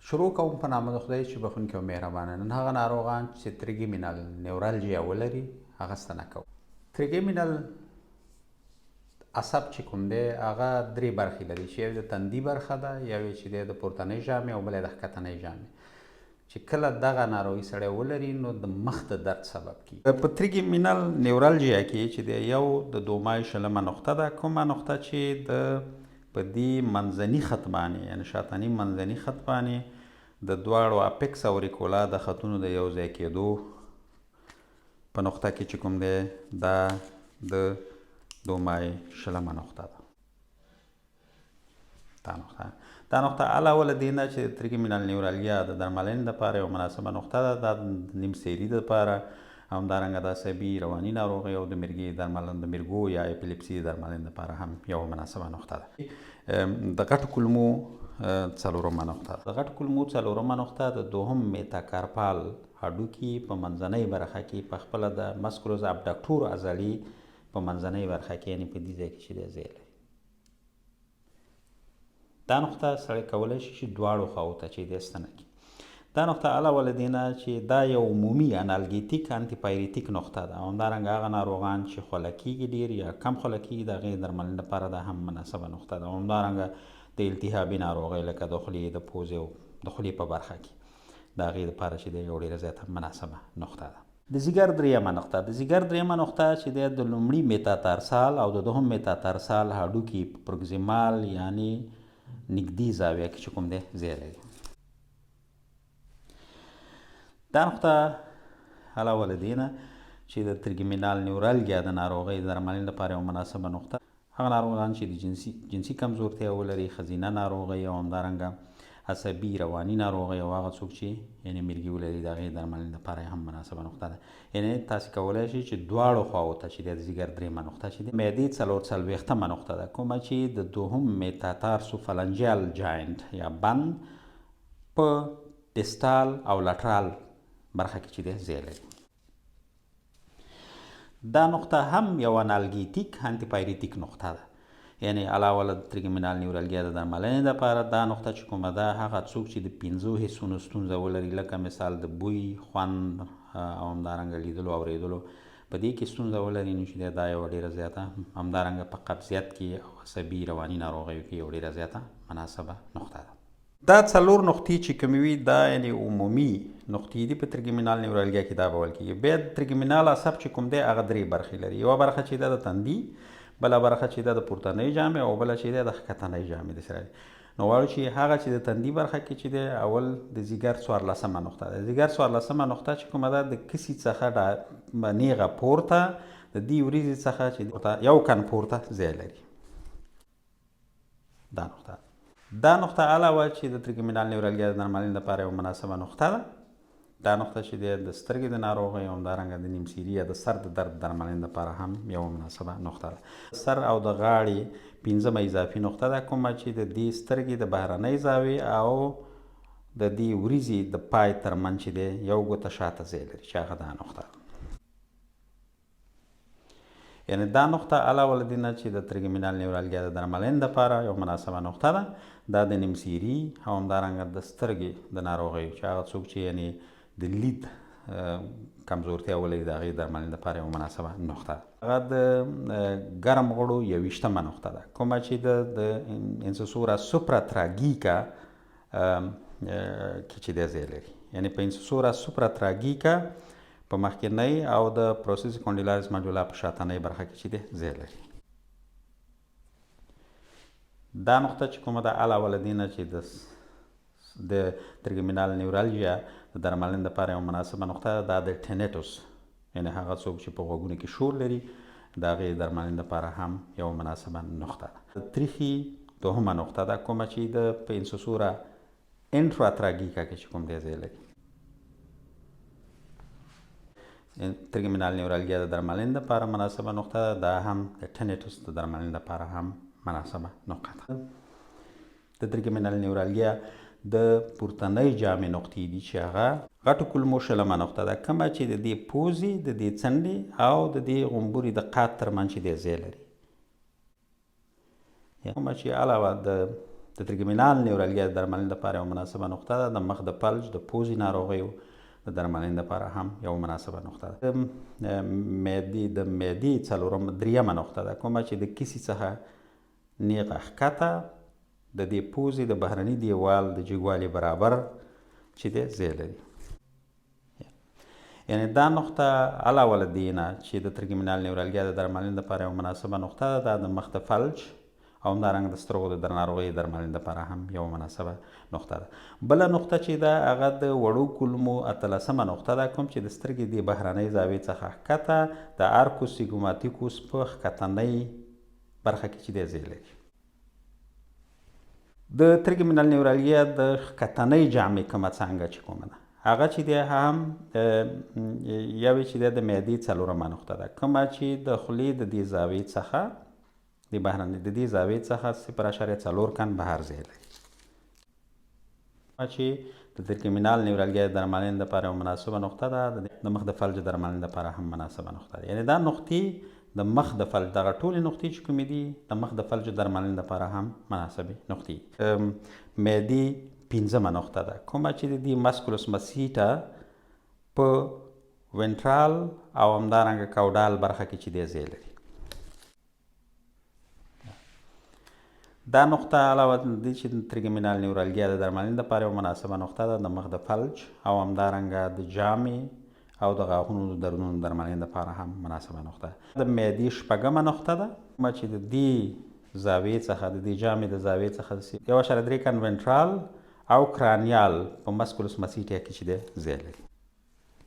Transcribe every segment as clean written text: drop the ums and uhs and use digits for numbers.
شروع کوم په نامه د خدای چې بخونکی او مهربانه. نن هغه ناروغان چې تریګیمینل نیورالجیا ولري هغه ستنه کوو. تریګیمینل عصب چې کوم دی هغه درې برخې لري چې یو د تندي برخه ده، یو چې دی د پورتنۍ ژامې او بل یې د ښکتنۍ ژامې. چې کله دغه ناروغي سړی ولري نو د مخ د درد سبب کیږي. په تریګیمینل نیورالجیا کې چې دی یو د دومای شلمه نقطه ده، کومه نقطه چې د په دې منځني خط باندې یعنې شاتني منځني خط باندې د دواړو اپیکس او ریکولا د خطونو د یو ځای کېدو په نقطه کې چې کوم دی دا د دومای شلمه نقطه ده. دا نقطه علاوه له دې نه چې تریګیمینل نیورالجیا د درملنې دپاره یو مناسبه نقطه ده. دا د نیم سیري دپاره همدارنګه د عصبي رواني ناروغۍ او د مرګو یا اپیلیپسي د درملنې دپاره هم یو مناسبه نقطه ده. د غټو کولمو څلورمه نقطه ده. د غټو کولمو څلورمه نقطه د دوهم میتاکارپال هډوکي په منځنۍ برخه کې په خپله د مسکولوز ابډکټور عضلې په منځنۍ برخه کې یعنې په دې ځای کې چې دی ځای لري. دا نقطه سړی کولی شي چې دواړو خواو ته چې دی ستنه کړي. دا نقطه علاوه له دې نه چې دا یو عمومي انالګیتیک انټیپایریټیک نقطه ده او همدارنګه هغه ناروغان چې خوله کېږي ډېر یا کم خوله کېږي د هغې درملنې لپاره دا هم مناسبه نقطه ده. او همدارنګه د التهابي ناروغۍ لکه د خولې د پوزې او د خولې په برخه کې د هغې دپاره چې دی یو ډېره زیاته مناسبه نقطه ده. د ځیګر دریمه نقطه. د ځیګر دریمه نقطه چې دی د لومړي میتاتارسال او د دوهم میتاتارسال هډوکي پروګزیمال یعنې نږدې زاویه کې چې کوم دی ځای لري. دا نقطه علاوه له دې نه چې د تریګیمینال نیورالجیا د ناروغۍ د درملنې لپاره یو مناسبه نقطه هغه ناروغان چې د جنسي کمزورتیا ولري، ښځینه ناروغۍ او همدارنګه عصبي رواني ناروغۍ او هغه څوک چې یعنې مرګي ولري د هغې درملنې لپاره هم مناسبه نقطه ده. یعنې تاسې کولی شئ چې دواړو خواو ته چې دی د ځیګر دریمه نقطه چې دی معدې څلوېښتمه نقطه ده، کومه چې د دوهم میتاتارسوفلنجیال جاینټ یا بند په ډسټال او لټرال برخه کې چې دی ځای لري. دا نقطه هم یو انالګیتیک انټیپایریټیک نقطه ده. یعنې علاوه له تریګیمینال نیورالجیا د درملنې دپاره دا نقطه چې کومه ده هغه څوک چې د 5 حسونو ستونزه ولري لکه مثال د بوی، خوند او همدارنګه لیدلو اورېدلو په دې کې ستونزه ولري نو چې دا یوه ډېره زیاته همدارنګه په قبضیت کې او عصبي رواني ناروغیو کې یو ډېره زیاته مناسبه نقطه ده. دا څلور نقطې چې کومې وي دا یعنې عمومي نقطې دي په تریګیمینال نیورالجیا کې دا به ویل کېږي. بیا تریګیمینال عصب چې کوم دی هغه درې برخې لري. یوه برخه چې ده د تندي، بله برخه چې ده د پورتنۍ ژامې او بله چې ده د ښکتنۍ ژامې د سره. نو غواړو چې هغه چې د تندي برخه کې چې دی اول د ځیګر 14مه نقطه ده. د ځیګر 14مه نقطه چې کومه ده د کسي څخه نیغه پورته د دې وریځې څخه چې یو کن پورته ځای لري. دا نقطه علاوه چې د تریګیمینال نیورالجیا د درملنې لپاره یو مناسبه نقطه ده. دا نقطه چې دی د سترګې د ناروغۍ او همدارنګه د نیم سیري یا د سر د درد درملنې لپاره هم یوه مناسبه نقطه ده. سر او د غاړې 5مه اضافي نقطه ده، کومه چې د دې سترګې د بهرنۍ زاویې او د دې وریځې د پای ترمنځ چې دی یو ګوته شاته ځای لري چې هغه دا نقطه ده. یعنې دا نقطه علاوه له دې نه چې د تریګیمینال نیورالجیا د درملنې لپاره یو مناسبه نقطه ده، دا د نیم سیري او همدارنګه د سترګې د ناروغیو چې هغه څوک چې یعنې د لید کمزورتیا ولري د هغې درملنې لپاره یو مناسبه نقطه ده. هغه د ګرم غړو 21مه نقطه ده، کومه چې د انسسورا سوپراتراګیکا کې چې دی ځای لري. یعنې په انسسورا سوپراتراګیکا په مخکینۍ او د پروسیس کونډیلارس ماجولا په شاتنۍ برخه کې چې دی ځای لري. دا نقطه چې کومه ده علاوه له دې نه چې د تریګیمینال نیورالجیا د درملنې لپاره یو مناسبه نقطه ده، دا د ټینیټوس یعنې هغه څوک چې په غوږونو کې شور لري د هغې درملنې لپاره هم یو مناسبه نقطه ده. تریخي دوهمه نقطه ده، کومه چې د په انسسورا انټراتراګیکا کې چې کوم دی ځای لري. تریګیمینال نیورالجیا د درملنې لپاره مناسبه نقطه ده، دا هم د ټینیټوس د درملنې لپاره هم مناسبه نقطه ده. د تریګیمینال نیورالجیا د پورتنۍ جامې نقطې دي چې هغه غټو کولمو شلمه نقطه ده، کومه چې د دې پوزې د دې څنډې او د دې غومبوري د قات ترمنځ چې دی ځای لري. کومه چې علاوه د د تریګمینال نیورالګیا د درملنې لپاره یوه مناسبه نقطه ده. د مخ د فلج د پوزې ناروغیو د درملنې لپاره هم یوه مناسبه نقطه ده. د معدې دریمه نقطه ده، کومه چې د کیسې څخه نیغه ښکته د دې پوزې د بهرني دیوال د جګوالي برابر چې دی ځای لري. یعنې دا نقطه علاوه له دې نه چې د تریګمینال نیورالګیا د درملنې لپاره یوه مناسبه نقطه ده، دا د مخ د فلج او همدارنګه د سترګو د ناروغۍ درملنې لپاره هم یوه مناسبه نقطه ده. بله نقطه چې ده هغه د وړو کولمو 18مه نقطه ده، کوم چې د سترګې د بهرنۍ زاویې څخه ښکته د ارکوس سیګماتیکوس په ښکتنۍ برخه کې چې دی ځای لري. د تریګمینال نیورالګیا د ښکتنۍ جامې کومه څانګه چې کومه ده، هغه چې دی هم یوې چې دی د معدې 4مه نقطه ده، کومه چې د خولې د دې زاویې څخه د بهرنۍ د دې زاویې څخه 0.4 کن بهر ځای لري. چې د تریګمینال نیورالګیا د درملنې لپاره یوه مناسبه نقطه ده، د مخ د فلج درملنې لپاره هم مناسبه نقطه ده. یعنې دا نقطې د مخ د فلج دغه ټولې نقطې چې کومې دي د مخ د فلج درملنې لپاره هم مناسبې نقطې. معدې 5مه نقطه ده، کومه چې د دې مسکولوس مسیټا په وینټرال او همدارنګه کاوډال برخه کې چې دی ځای لري. دا نقطه علاوه د چې د تریګمینال نیورالګیا د درملنې لپاره یوه مناسبه نقطه ده، د مخ د فلج او همدارنګه د جامې او د غاښونو د دردونو درملنې لپاره هم مناسبه نقطه ده. د معدې 6مه نقطه ده، کومه چې د دې زاویې څخه د دې جامې د زاویې څخه 1.3 کن وینټرال او کرانیال په مسکولوس مسیټیا کې چې دی ځای لري.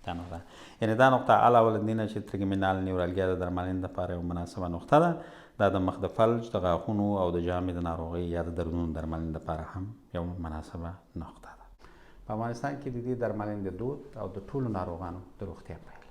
دا نقطه یعنې دا نقطه علاوه له دې نه چې تریګمینال نیورالګیا د درملنې لپاره یوه مناسبه نقطه ده، دا د مخ د فلج د غاښونو او د جامې د ناروغۍ یا د دردونو درملنې لپاره هم یوه مناسبه نقطه ده. په افغانستان کې د دې درملنې د دود او د ټولو ناروغانو د روغتیا پایله